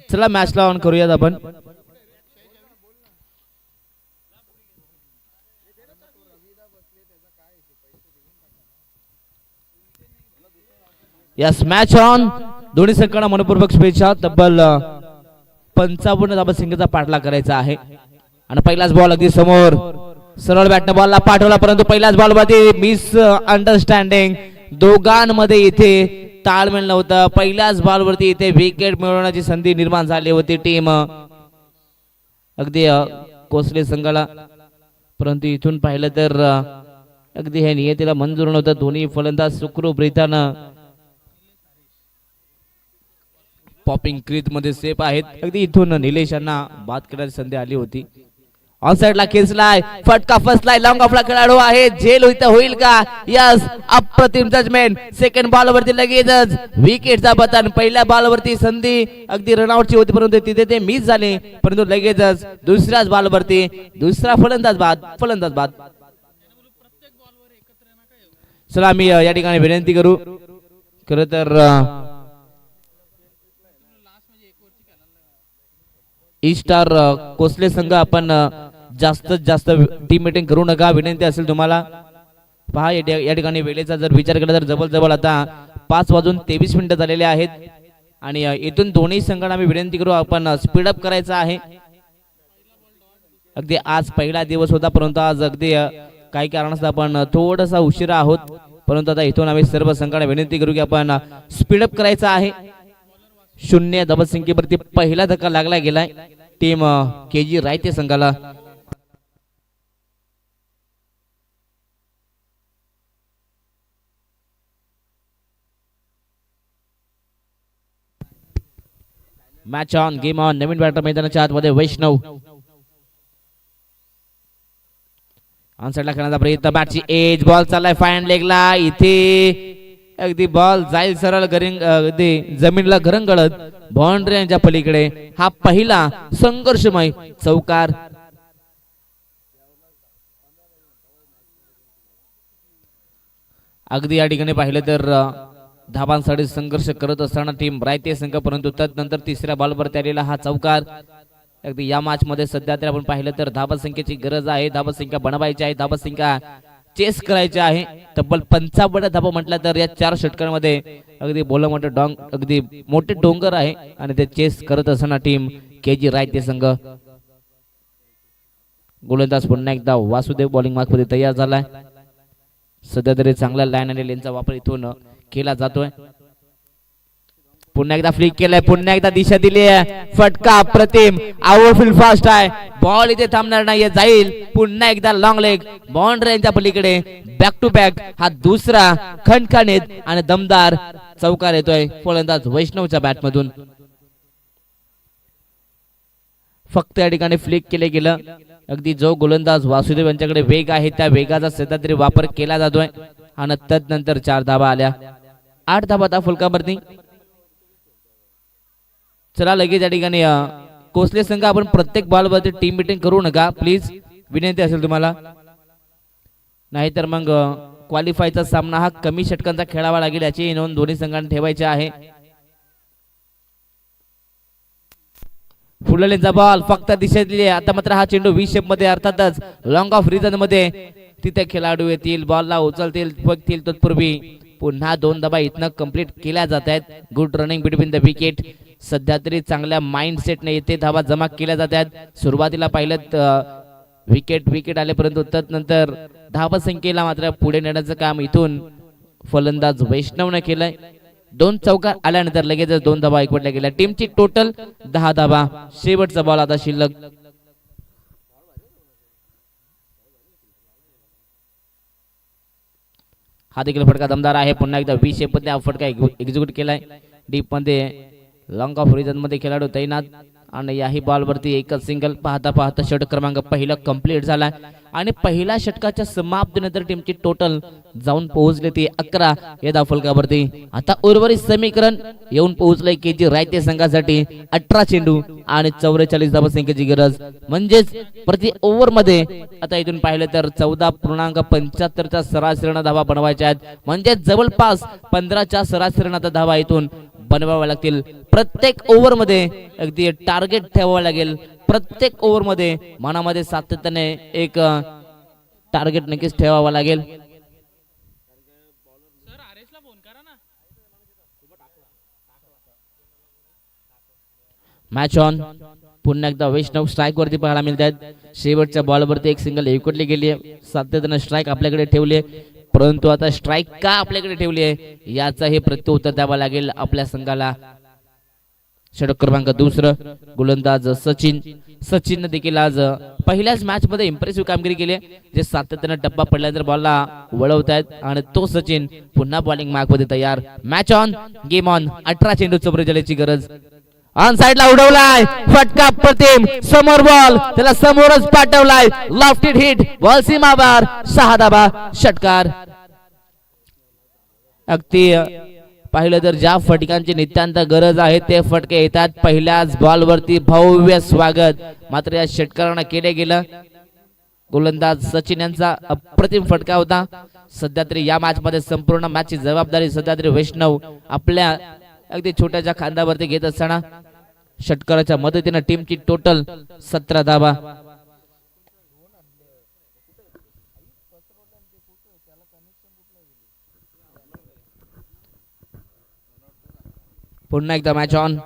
चला मॅचला ऑन करूयात आपण. Yes match on. दोन्ही संघांना मनपूर्वक शुभेच्छा. तब्बल 55 धाबा सिंगचा पाठलाग करायचा आहे आणि पहिलाच बॉल अगदी समोर सरळ बॅटने बॉलला पाठवला, परंतु पहिल्याच बॉल मध्ये मिस अंडरस्टँडिंग. दोघांमध्ये इथे ताळमेळ नव्हता. पहिल्याच बॉलवरती इथे विकेट मिळवण्याची संधी निर्माण झाली होती टीम अगदी कोसले संघाला, परंतु इथून पाहिलं तर अगदी हे नियतीला मंजूर नव्हतं. दोन्ही फलंदाज सुखरूपरीत्यानं पॉपिंग क्रीज मध्ये सेफ आहेत. अगदी इथून निलेश यांना बाद करण्याची संधी आली होती. ऑन साइडला खेचलाय, फटका फसलाय, लॉंग ऑफला खेळाडू आहे. झेल होईल का? यस, अप्रतिम जजमेंट. सेकंड बॉलवरती लगेचच विकेटचा बटन. पहिल्या बॉलवरती संधी अगदी रनआउटची होती, परंतु तिथे ते मिस झाले, परंतु लगेचच दुसऱ्याच बॉलवरती दुसरा फलंदाज बाद. चला मी या ठिकाणी विनंती करू, खरं तर ई स्टार कोसले संघ आपण जास्तीत जास्त टीम मीटिंग करू नका, विनंती असेल तुम्हाला. पहा या ठिकाणी वेळेचा जर विचार केला तर जवळ आता 5:23 झालेले आहेत आणि इथून दोन्ही संघांना आम्ही विनंती करू आपण स्पीडअप करायचं आहे. अगदी आज पहिला दिवस होता, परंतु आज अगदी काही कारणास्तव आपण थोडासा उशिरा आहोत, परंतु आता इथून आम्ही सर्व संघांना विनंती करू की आपण स्पीडअप करायचं आहे. 0 धाबसंख्येवरती पहिला धक्का लागला गेलाय टीम केजी रायते संघाला. Match on, game on. नवीन बॅटर मैदानाच्या आतमध्ये वैष्णव. ऑनसाइडला खेळण्याचा प्रयत्न, बॅटची एज, बॉल चाललाय फाईन लेगला. इथे अगदी बॉल जाईल सरळ अगदी जमीनला घरंगळत बाउंड्री यांच्या पलीकडे. हा पहिला संघर्षमय चौकार. अगदी या ठिकाणी पाहिलं तर धाबांसाठी संघर्ष करत असताना टीम रायते संघ, परंतु तदनंतर तिसऱ्या बॉलवर आलेला हा चौकार. अगदी या मॅच मध्ये सध्या तर आपण पाहिलं तर धाबा संख्येची गरज आहे, धाबा संख्या बनवायची आहे, धाबा संख्या चेस करायचे आहे. तब्बल 55 धाबा म्हटलं तर या 4 षटकांमध्ये अगदी बोला मोठे अगदी मोठे डोंगर आहे आणि ते चेस करत असताना टीम केजी रायते संघ. गोलंदाज पुन्हा एकदा वासुदेव बॉलिंग मार्क मध्ये तयार झालाय. सध्या तरी चांगला लाईन आणि लेनचा वापर इथून केला जातोय. पुन्हा एकदा फ्लिक केलाय, पुन्हा एकदा दिशा दिली आहे, फटका अप्रतिम, आउटफील्ड फास्ट आहे, बॉल इथे थांबणार नाहीये, जाईल पुन्हा एकदा लॉंग लेग बाउंड्रीच्या पलीकडे, बॅक टू बॅक हा दुसरा खणखणीत आणि दमदार चौकार येतोय फलंदाज वैष्णवच्या बॅट मधून. फक्त या ठिकाणी फ्लिक केले गेलं. अगदी जो गोलंदाज वासुदेव यांच्याकडे वेग आहे त्या वेगाचा सध्या तरी वापर केला जातोय आणि तदनंतर 4 धाबा आल्या, 8 धाबा आता फलकावरती. चला लगेच या ठिकाणी कोसले संघ आपण प्रत्येक बॉलवरती टीम मीटिंग करू नका प्लीज, विनंती असेल तुम्हाला, नाहीतर मग क्वालिफायचा सामना हा कमी षटकांचा खेळावा लागेल याची नोंद दोन्ही संघांनी ठेवायची आहे. फुललेचा बॉल फक्त दिशा दिली. आता मात्र हा चेंडू व्ही शेप मध्ये अर्थातच लॉंग ऑफ रिजन मध्ये तिथे खेळाडू येतील, बॉलला उचलतील, बघतील. तत्पूर्वी पुन्हा 2 धाबा इथनं कंप्लीट केल्या जात आहेत. Good running between the wicket. सध्या तरी चांगल्या माइंडसेटने इथे धाबा जमा केल्या जात आहेत. सुरुवातीला पाहिलं विकेट आले, परंतु तदनंतर धाबा संख्येला मात्र पुढे नेण्याचं काम इथून फलंदाज वैष्णवने केलंय. 2 चौकार आल्यानंतर लगेच 2 धाबा एकवटल्या गेल्या. टीमची टोटल 10 धाबा. शेवटचा बॉल आता शिल्लक. हा देखील फटका दमदार आहे. पुन्हा एकदा व्ही शेप मध्ये हा फटका एक्झिक्यूट केलाय. डीप मध्ये लॉंग ऑफ रिजन मध्ये खेळाडू तैनात आणि याही बॉलवरती एकच सिंगल. पाहता पाहता षटक क्रमांक पहिला कंप्लीट झाला आणि पहिल्या षटकाच्या समाप्तीनंतर टीमची टोटल जाऊन पोहोचली ती 11 या धावफलकावरती. आता उर्वरित समीकरण येऊन पोहोचलंय केजी रायते संघासाठी. 18 चेंडू आणि 44 धावसंख्येची गरज, म्हणजेच प्रति ओव्हर मध्ये आता इथून पाहिलं तर 14.75 च्या सरासरीनं धावा बनवायच्या आहेत. म्हणजे जवळपास 15च्या सरासरीनं आता धावा इथून बनवाव्या लागतील. प्रत्येक ओव्हर मध्ये अगदी टार्गेट ठेवावं लागेल. प्रत्येक ओव्हर मध्ये मनामध्ये सातत्याने एक टार्गेट नक्कीच ठेवावा लागेल. Match on. पुन्हा एकदा वैष्णव स्ट्राईक वरती पाहायला मिळतात. शेवटच्या बॉलवरती एक सिंगल विकेटली गेली आहे. सातत्याने स्ट्राईक आपल्याकडे ठेवली आहे, परंतु आता स्ट्राईक का आपल्याकडे ठेवली आहे याचा हे प्रत्युत्तर द्यावं लागेल आपल्या संघाला. षटक क्रमांक 2 गोलंदाज सचिन देखील आज पहिल्याच मॅच मध्ये इम्प्रेसिव्ह कामगिरी केली, जे सातत्याने टप्पा पडल्यानंतर बॉलला वळवतायत आणि तो सचिन पुन्हा बॉलिंग मार्क मध्ये तयार. Match on, game on. 18 चेंडू 44ची गरज. ऑन साइडला उडवलाय, फटका प्रतिम, समोर बॉल, त्याला समोरच पाठवलाय, लॉफ्टेड हिट, बॉल सीमावर, 6 धाबा, षटकार. अगदी पाहिलं तर ज्या फटकांची नितांत गरज आहे ते फटके येतात पहिल्याच बॉलवरती. भव्य स्वागत मात्र या षटकारांना केले गेलं. गोलंदाज सचिन यांचा अप्रतिम फटका होता. सध्या तरी या मॅच मध्ये संपूर्ण मॅचची जबाबदारी सध्या तरी वैष्णव आपल्या अगदी छोट्याच्या खांद्यावरती घेत असताना षटकाराच्या मदतीने टीमची टोटल 17 धाबा. पुन्हा एकदा मॅच ऑन.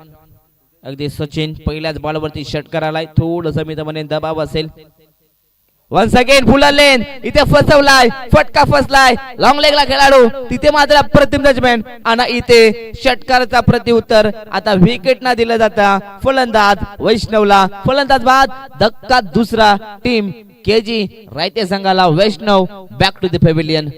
अगदी सचिन पहिल्याच बॉलवरती षटकार आलाय. थोडंसं मित्रमने दबाव असेल. वन्स अगेन फुल लेन, इथे फसवलाय, फटका फसलाय, लॉंग लेगला खेळाडू, तिथे मात्र अप्रतिम जजमेंट आणि इथे षटकाराचा प्रत्युत्तर आता विकेट ना दिलं जाता फलंदाज वैष्णवला. फलंदाज बाद, धक्का दुसरा. टीम केजी रायते संघाला वैष्णव बॅक टू द पॅव्हिलियन.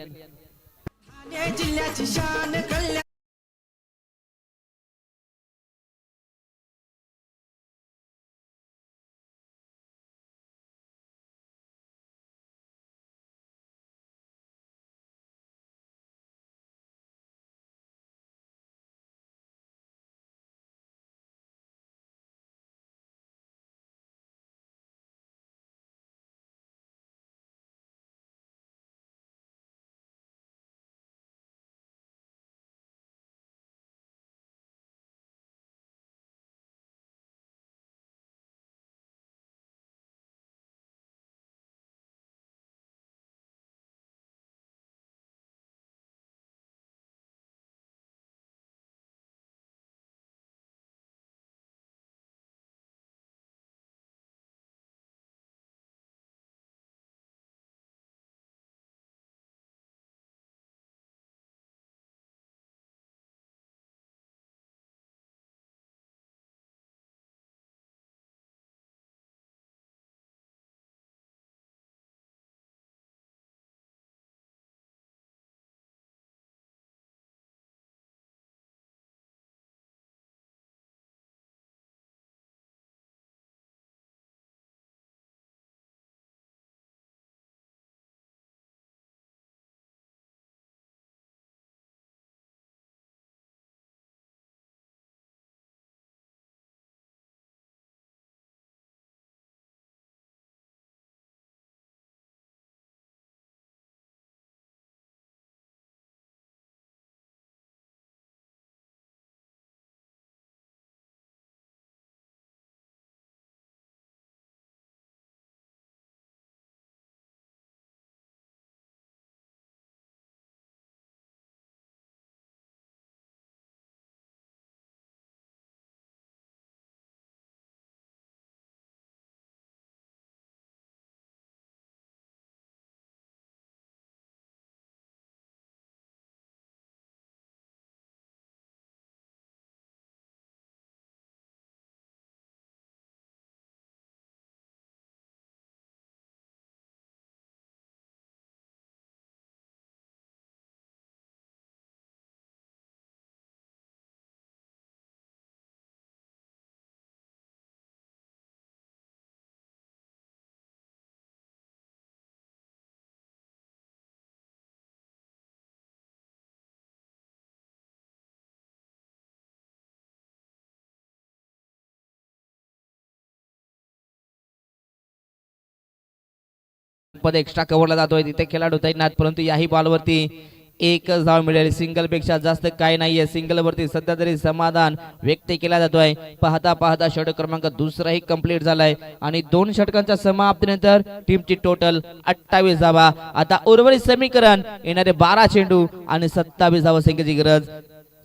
मध्ये एक्स्ट्रा कव्हरला जातोय तिथे खेळाडू तैनात, परंतु याही बॉलवरती एकच धाव मिळेल. सिंगल पेक्षा जास्त काय नाहीये. सिंगल वरती सध्या तरी समाधान व्यक्त केला जातोय. पाहता पाहता षटक क्रमांक दुसराही कंप्लीट झालाय आणि 2 षटकांच्या समाप्तीनंतर टीमची टोटल 28 धावा. आता उर्वरित समीकरण येणारे 12 चेंडू आणि 27 धावा संख्येची गरज.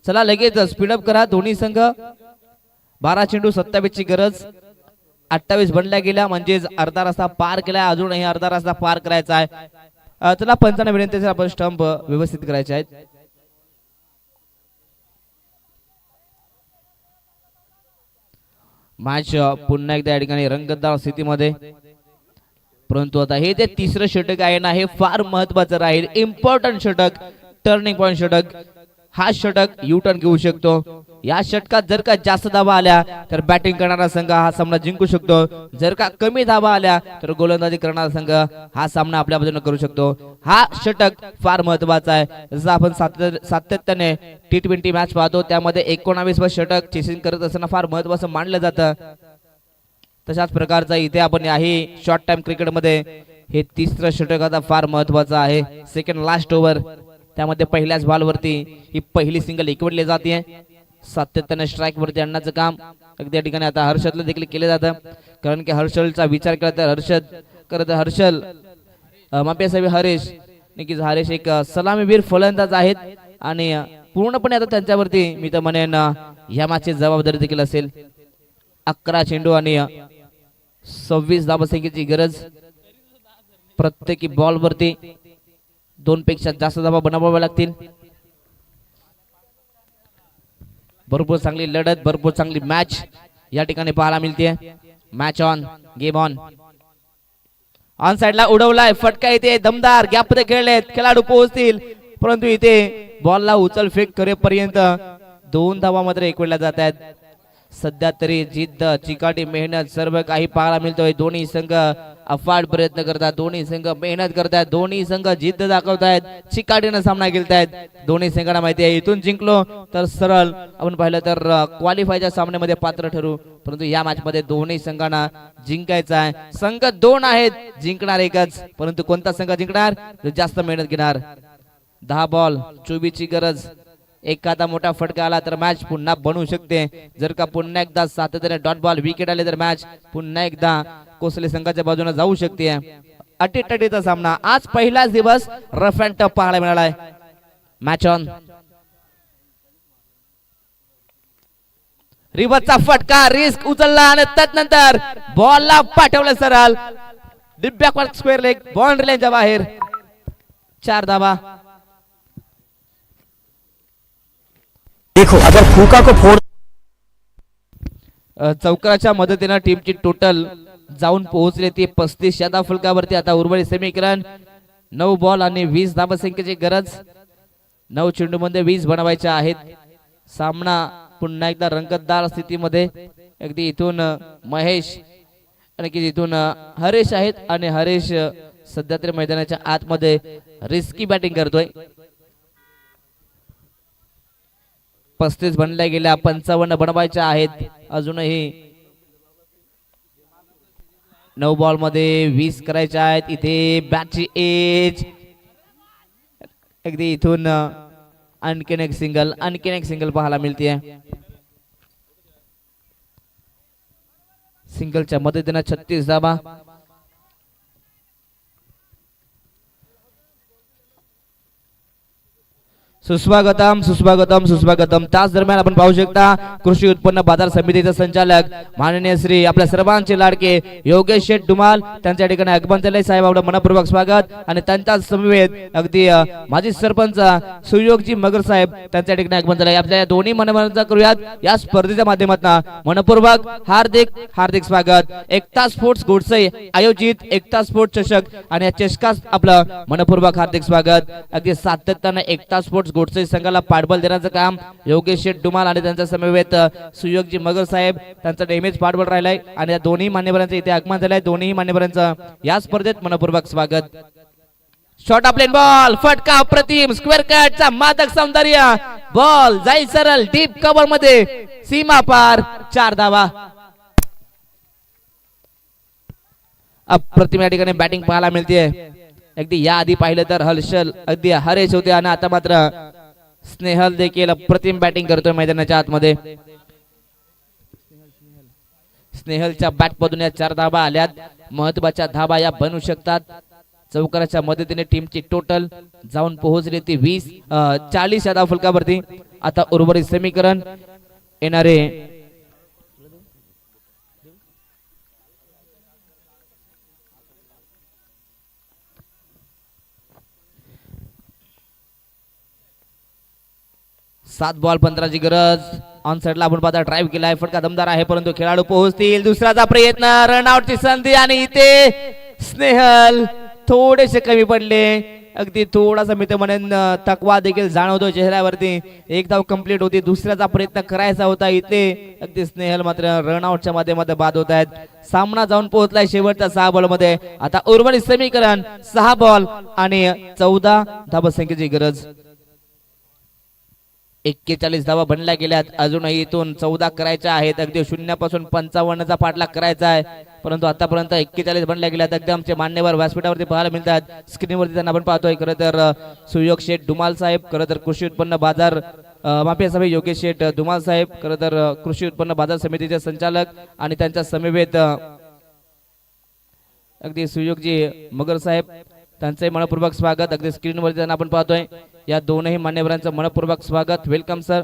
चला लगेच स्पीडअप करा दोन्ही संघ. 12 चेंडू 27 ची गरज. 28 बनल्या गेल्या म्हणजेच अर्धा रस्ता पार केलाय. अजूनही अर्धा रस्ता पार करायचा आहे. चला पंचांना विनंती आपण स्टंप व्यवस्थित करायचे आहेत. मॅच पुन्हा एकदा या ठिकाणी रंगतदार स्थितीमध्ये, परंतु आता हे जे तिसरं षटक आहे ना, हे फार महत्वाचं राहील. इम्पॉर्टंट षटक, टर्निंग पॉइंट षटक. हा षटक यू टर्न घेऊ शकतो. या षटकात जर का जास्त धावा आल्या तर बॅटिंग करणारा संघ हा सामना जिंकू शकतो. जर का कमी धावा आल्या तर गोलंदाजी करणारा संघ हा सामना आपल्या बाजूने करू शकतो. हा षटक फार महत्वाचा आहे. जसं आपण सातत्याने T20 मॅच पाहतो त्यामध्ये 19 षटक चेसिंग करत असताना फार महत्वाचं मानलं जातं. तशाच प्रकारचा इथे आपण याही शॉर्ट टाइम क्रिकेटमध्ये हे तिसरं षटक आता फार महत्वाचं आहे. सेकंड लास्ट ओव्हर, त्यामध्ये पहिल्याच बॉलवरती ही पहिली सिंगल एकवटली जाते. सातत्याने स्ट्राईक वरती आणण्याचं काम अगदी या ठिकाणी आता हर्षदला देखील केलं जातं. कारण की हर्षलचा विचार केला तर हर्षल माफी हरेश नक्कीच हरेश एक सलामीवीर फलंदाज आहेत आणि पूर्णपणे आता त्यांच्यावरती मी तर म्हणेन या मॅचची जबाबदारी देखील असेल. 11 चेंडू आणि 26 धावसंख्येची गरज. प्रत्येकी बॉलवरती 2 पेक्षा जास्त धावा बनवाव्या लागतील. भरपूर चांगली लढत, भरपूर चांगली मॅच या ठिकाणी पाहायला मिळते. Match on, game on. On साइडला उडवलाय फटका, इथे दमदार गॅप मध्ये खेळलेत, खेळाडू पोहोचतील, परंतु इथे बॉलला उचल फेक करेपर्यंत 2 धावा मात्र एकवटल्या जात आहेत. सध्या तरी जिद्द, चिकाटी, मेहनत सर्व काही पाहायला मिळतोय. दोन्ही संघ अफाट प्रयत्न करतात, दोन्ही संघ मेहनत करतात, दोन्ही संघ जिद्द दाखवतायत, चिकाटीने सामना खेळतायत. दोन्ही संघांना माहिती आहे इथून जिंकलो तर सरळ आपण पाहिलं तर क्वालिफायच्या सामन्यामध्ये पात्र ठरू, परंतु या मॅच मध्ये दोन्ही संघांना जिंकायचं आहे. संघ 2 आहेत, जिंकणार एकच, परंतु कोणता संघ जिंकणार जो जास्त मेहनत घेणार. 10 बॉल 24 ची गरज. एखादा मोठा फटका आला तर मॅच पुन्हा बनवू शकते. जर का पुन्हा एकदा सातत्याने डॉट बॉल विकेट आले तर मॅच पुन्हा एकदा कोसले संघाच्या बाजूने जाऊ शकते. अटीतटीचा सामना. आज पहिलाच दिवस रफ अँड टफ पाहायला मिळालाय. Match on. रिव्हर्सचा फटका, रिस्क उचलला आणि त्यानंतर बॉलला पाठवलं सरळ डिब्यावर स्क्वेअर लेग, बाउंड्री लाईनच्या बाहेर. 4 धावा. देखो अगर फूका को फोड़. चौकाराच्या मदतीने टीमची टोटल जाऊन पोहोचले ती 35 या फलकावरती. आता उर्वरित समीकरण 9 बॉल आणि 20 धावसंख्येची गरज. 9 चेंडू मध्ये 20 बनवायच्या आहेत. सामना पुन्हा एकदा रंगतदार स्थितीमध्ये. अगदी इथून महेश आणि इथून हरेश आहेत आणि हरेश सध्या तरी मैदानाच्या आतमध्ये रिस्की बॅटिंग करतोय. 35 बनल्या गेल्या, 55 बनवायच्या आहेत. अजूनही 9 बॉल मध्ये 20 करायच्या आहेत. इथे बॅटची एज. अगदी इथून आणखीन एक सिंगल पाहायला मिळते. सिंगलच्या मदतीने 36 धावा. सुस्वागतम सुस्वागतम सुस्वागतम. त्याच दरम्यान आपण पाहू शकता कृषी उत्पन्न बाजार समितीचे संचालक माननीय श्री आपल्या सर्वांचे लाडके योगेश शेठ डुमाल त्यांच्या ठिकाणी आगमन झाले. साहेब आपलं मनपूर्वक स्वागत. आणि त्यांच्या समवेत अगदी माजी सरपंच सुयोगजी मगर साहेब त्यांच्या ठिकाणी आगमन झाले. आपल्या दोन्ही मान्यवरांचा करूयात या स्पर्धेच्या माध्यमातून मनपूर्वक हार्दिक हार्दिक स्वागत. एकता स्पोर्ट्स गोडसे आयोजित एकता स्पोर्ट्स चषक आणि या चषकास आपलं मनपूर्वक हार्दिक स्वागत. अगदी सातत्याने एकता स्पोर्ट्स गोडसे संघाला पाठबळ देण्याचं काम योगेश शेठ डुमाल आणि त्यांच्या समवेत सुयोगजी मगर साहेब त्यांचा नेहमीच पाठबळ राहिलाय. आणि या दोन्ही मान्यवरांचं इथे आगमन झालंय. दोन्ही मान्यवरांचं या स्पर्धेत मनपूर्वक स्वागत. शॉर्ट ऑफ प्लेन बॉल, फटका अप्रतिम, स्क्वेअर कटचा मादक सौंदर्य, बॉल जाईल सरळ डीप कव्हर मध्ये, सीमा पार. 4 धावा. अप्रतिम या ठिकाणी बॅटिंग पाहायला मिळते. अगदी या आधी पाहिलं तर हर्षल अगदी हरेश होते आणि आता मात्र स्नेहल देखील अप्रतिम बॅटिंग करतोय मैदानाच्या आतमध्ये. स्नेहलच्या बॅट मधून या 4 धाबा आल्यात. महत्वाच्या धाबा या बनू शकतात. चौकाराच्या मदतीने टीमची टोटल जाऊन पोहोचली ती 40 या धाव फलकावरती. आता उर्वरित समीकरण येणारे सात बॉल 15ची गरज. ऑन साइडला आपण पाहता ड्राईव्ह केलाय. फटका दमदार आहे परंतु खेळाडू पोहोचतील. दुसराचा प्रयत्न, रनआउटची संधी आणि इथे स्नेहल थोडेसे कमी पडले. अगदी थोडासा मी तर म्हणेन थकवा देखील जाणवतो चेहऱ्यावरती. एक धाव कंप्लीट होती. दुसऱ्याचा प्रयत्न करायचा होता. इथे अगदी स्नेहल मात्र रनआउटच्या माध्यमातून बाद होत आहेत. सामना जाऊन पोहोचलाय शेवटच्या 6 बॉल मध्ये. आता उर्वरित समीकरण 6 बॉल आणि 14 धावसंख्येची गरज. 41 धावा बनल्या गेल्यात. अजूनही इथून 14 करायच्या आहेत. अगदी 0 पासून 55चा पाठलाग करायचा आहे परंतु आतापर्यंत 41 बनल्या गेल्यात. अगदी आमचे मान्यवर व्यासपीठावरती पाहायला मिळतात. स्क्रीनवरती त्यांना आपण पाहतोय. खरं तर सुयोग शेठ धुमाल साहेब, खरं तर कृषी उत्पन्न बाजार माफी असावे योगेश शेठ धुमाल साहेब, खरं तर कृषी उत्पन्न बाजार समितीचे संचालक आणि त्यांच्या समवेत अगदी सुयोगजी मगर साहेब, त्यांचे मनपूर्वक स्वागत. अगदी स्क्रीनवरती त्यांना आपण पाहतोय. या दोनही मान्यवरांचं मनपूर्वक स्वागत. Welcome sir.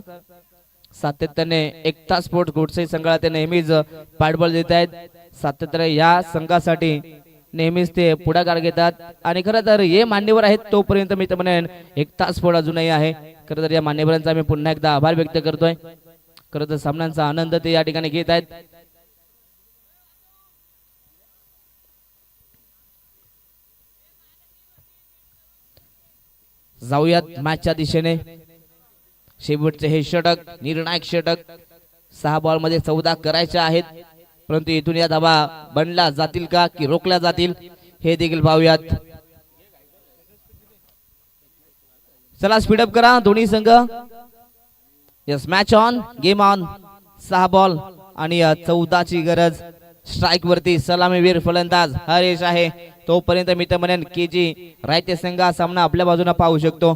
सातत्याने एकता स्पोर्ट्स गोडसे संघाला ते नेहमीच पाठबळ देत आहेत. सातत्याने या संघासाठी नेहमीच ते पुढाकार घेतात आणि खरं तर हे मान्यवर आहेत तोपर्यंत मी तर म्हणेन एकता स्पोर्ट अजूनही आहे. खरं तर या मान्यवरांचा मी पुन्हा एकदा आभार व्यक्त करतोय. खरं तर सामन्यांचा आनंद ते या ठिकाणी घेत आहेत. जाऊयात मॅचच्या दिशेने. शेवटचे हे षटक, निर्णायक षटक. 6 बॉल मध्ये 14 करायचे आहेत परंतु इथून या धावा बनल्या जातील का की रोखल्या जातील हे देखील पाहूयात. चला स्पीडअप करा दोन्ही संघ. Yes, match on, game on. 6 ball आणि 14ची गरज. स्ट्राईक वरती सलामीवीर फलंदाज हरेश आहे. तोपर्यंत मी तर म्हणेन केजी रायते संघ हा सामना आपल्या बाजूने पाहू शकतो.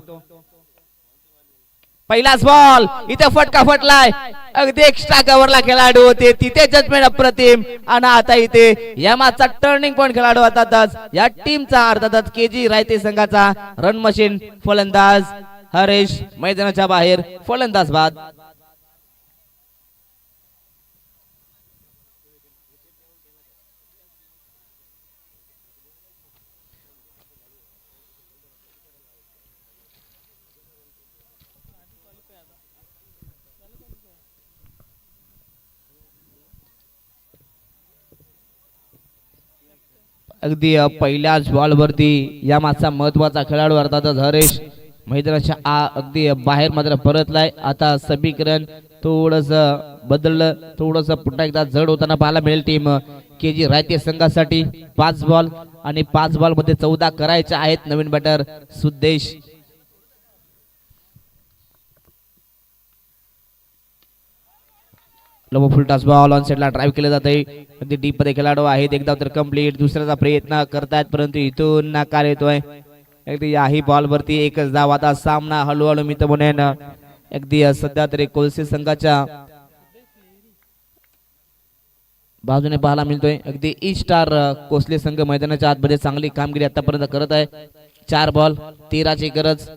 पहिलाच बॉल, इथे फटका फटलाय. अगदी एक्स्ट्रा कव्हरला खेळाडू होते तिथे जजमेंट अप्रतिम. आणि आता इथे या मॅचचा टर्निंग पॉइंट खेळाडू अर्थातच या टीमचा अर्थातच केजी रायते संघाचा रन मशीन फलंदाज हरेश मैदानाच्या बाहेर. फलंदाज बाद. अगदी पहिल्याच बॉल वरती या मागचा महत्वाचा खेळाडू अर्थातच हरेश मैदानाच्या अगदी बाहेर मात्र परतलाय. आता समीकरण थोडस बदललं, थोडस पुन्हा एकदा जड होताना पाहायला मिळेल टीम केजी रायते संघासाठी. 5 बॉल आणि 5 बॉल मध्ये 14 करायचे आहेत. नवीन batter Sudesh. Full toss ball on साइडला ड्राईव्ह केलं जात आहे. अगदी डीप मध्ये खेळाडू आहेत. एकदा तर कंप्लीट. दुसऱ्याचा प्रयत्न करतायत परंतु इथून नकार येतोय. अगदी याही बॉल वरती एकच धाव. आता सामना हळूहळू मी तर म्हणेन अगदी सध्या तरी कोलसे संघाच्या बाजूने पाहायला मिळतोय. अगदी ई स्टार कोसले संघ मैदानाच्या आतमध्ये चांगली कामगिरी आतापर्यंत करत आहे. 4 बॉल 13ची गरज.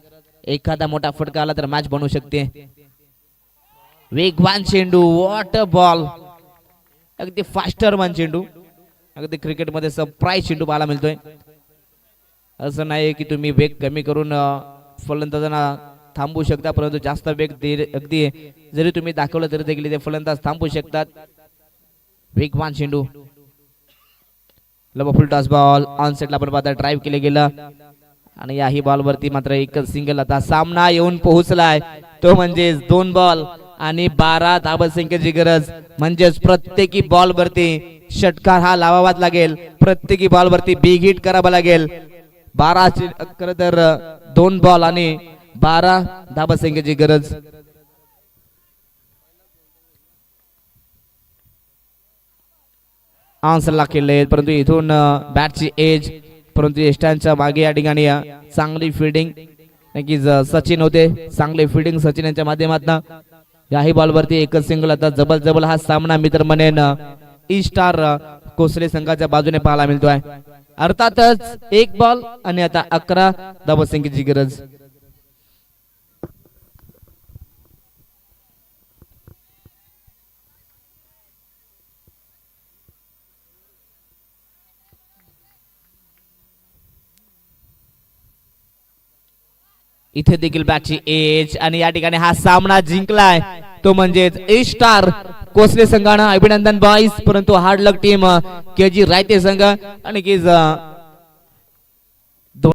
एखादा मोठा फटका आला तर मॅच बनवू शकते. वेगवान चेंडू, वॉट अ बॉल. अगदी फास्टर वन चेंडू. अगदी क्रिकेटमध्ये सरप्राईज चेंडू पाहायला मिळतोय. असं नाही की तुम्ही वेग कमी करून फलंदाजांना थांबवू शकता परंतु जास्त वेग अगदी जरी तुम्ही दाखवलं तरी देखील ते फलंदाज थांबवू शकतात. वेगवान चेंडू. फुल टॉस बॉल ऑन सेटला आपण पाहता ड्राईव्ह केले गेलं आणि याही बॉल वरती मात्र एकच सिंगल. आता सामना येऊन पोहोचलाय तो म्हणजे 2 बॉल आणि 12 धावसंख्येची गरज. म्हणजेच प्रत्येकी बॉल वरती षटकार हा लावावाच लागेल. प्रत्येकी बॉल वरती बिग हिट करावा लागेल. 12 खरं तर 2 बॉल आणि 12 धावसंख्येची गरज. आन्सरला केले, परंतु इथून बॅटची एज, परंतु यष्टांच्या मागे या ठिकाणी चांगली फिल्डिंग नक्कीच सचिन होते, चांगले फिल्डिंग सचिन यांच्या माध्यमातून. याही बॉलवरती एकच सिंगल. आता जबल हा सामना मित्र म्हणेन ई स्टार कोसले संघाच्या बाजूने पाहायला मिळतोय. अर्थातच एक बॉल आणि आता 11 धावसंख्येची गरज. इथे देखील बॅटची एज आणि या ठिकाणी हा सामना जिंकलाय तो म्हणजेच ए स्टार कोसले संघानं. अभिनंदन बॉईज. परंतु हार्ड लक टीम के जी रायते संघ आणि